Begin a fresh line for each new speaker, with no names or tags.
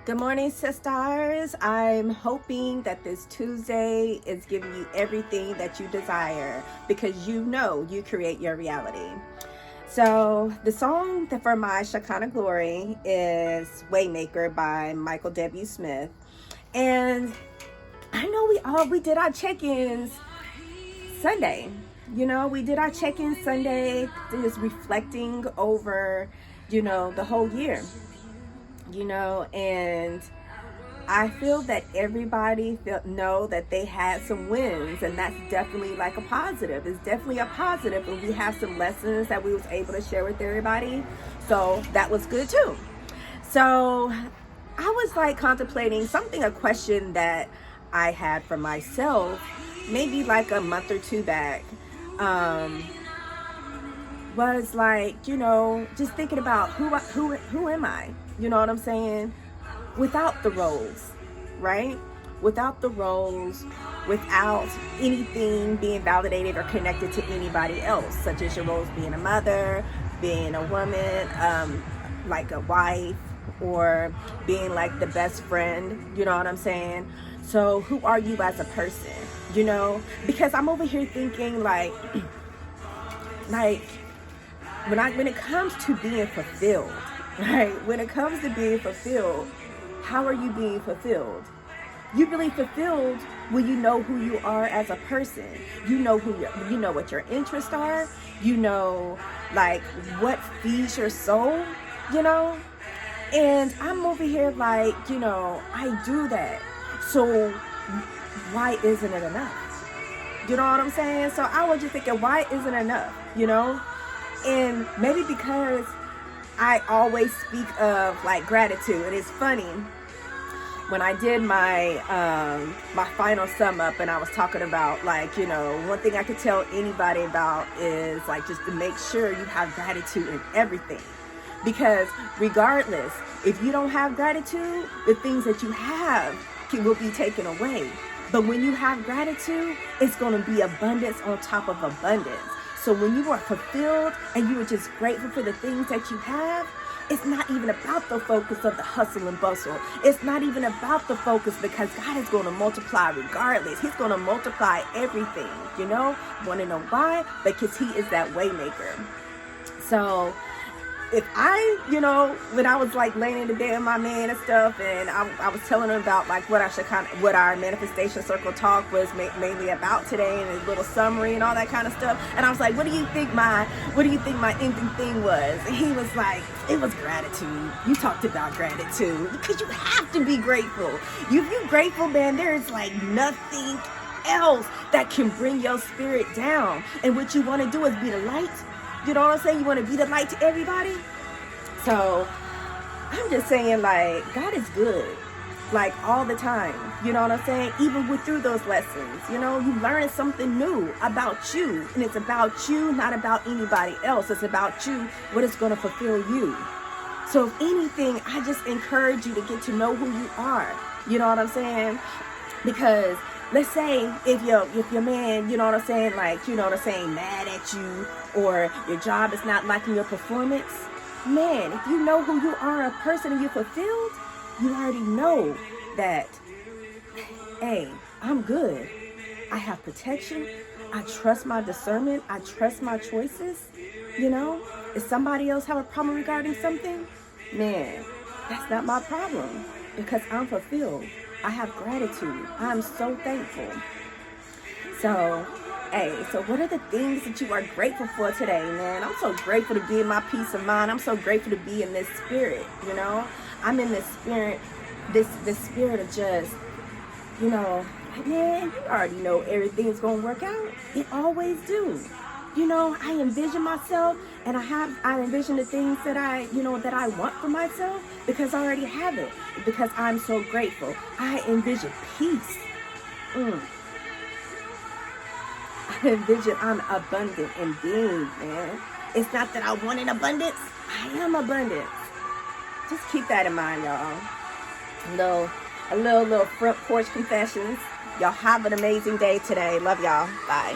Good morning, sisters. I'm hoping that this Tuesday is giving you everything that you desire because you know you create your reality. So the song for my Shekinah Glory is Waymaker by Michael W. Smith. And I know we did our check-ins Sunday. We did our check-in Sunday, just reflecting over, the whole year. And I feel that everybody know that they had some wins, and that's definitely like a positive. It's definitely a positive, and we have some lessons that we was able to share with everybody. So that was good too. So I was like contemplating a question that I had for myself, maybe like a month or two back. Was like, just thinking about who am I? You know what I'm saying? Without the roles, right? Without the roles, without anything being validated or connected to anybody else, such as your roles being a mother, being a woman, like a wife, or being like the best friend, you know what I'm saying? So who are you as a person, Because I'm over here thinking like when it comes to being fulfilled, right? When it comes to being fulfilled, how are you being fulfilled? You really fulfilled when you know who you are as a person. You know what your interests are. Like what feeds your soul, And I'm over here like, I do that. So why isn't it enough? You know what I'm saying? So I was just thinking, why isn't it enough, And maybe because I always speak of like gratitude. And it's funny, when I did my my final sum up, and I was talking about like, one thing I could tell anybody about is like just to make sure you have gratitude in everything. Because regardless, if you don't have gratitude, the things that you have will be taken away. But when you have gratitude, it's going to be abundance on top of abundance. So when you are fulfilled and you are just grateful for the things that you have, it's not even about the focus of the hustle and bustle. It's not even about the focus, because God is going to multiply regardless. He's going to multiply everything, Want to know why? Because He is that way maker. So if I, when I was like laying in the bed with my man and stuff, and I was telling him about like what our manifestation circle talk was mainly about today, and a little summary and all that kind of stuff. And I was like, what do you think my ending thing was? And he was like, it was gratitude. You talked about gratitude because you have to be grateful. If you're grateful, man, there's like nothing else that can bring your spirit down. And what you want to do is be the light. You know what I'm saying? You want to be the light to everybody. So I'm just saying, like, God is good, like all the time. You know what I'm saying? Even through those lessons, you learning something new about you, and it's about you, not about anybody else. It's about you, what is going to fulfill you. So if anything, I just encourage you to get to know who you are. You know what I'm saying? Because let's say if your man, mad at you, or your job is not liking your performance, man, if you know who you are, a person, and you're fulfilled, you already know that, hey, I'm good. I have protection. I trust my discernment. I trust my choices. If somebody else have a problem regarding something, man, that's not my problem, because I'm fulfilled. I have gratitude. I'm so thankful. So, so what are the things that you are grateful for today, man? I'm so grateful to be in my peace of mind. I'm so grateful to be in this spirit, I'm in this spirit, this spirit of just, man, you already know everything's going to work out. It always do. I envision myself, and I envision the things that I want for myself, because I already have it, because I'm so grateful. I envision peace. I envision I'm abundant in being, man. It's not that I want an abundance. I am abundant. Just keep that in mind, y'all. A little front porch confessions. Y'all have an amazing day today. Love y'all. Bye.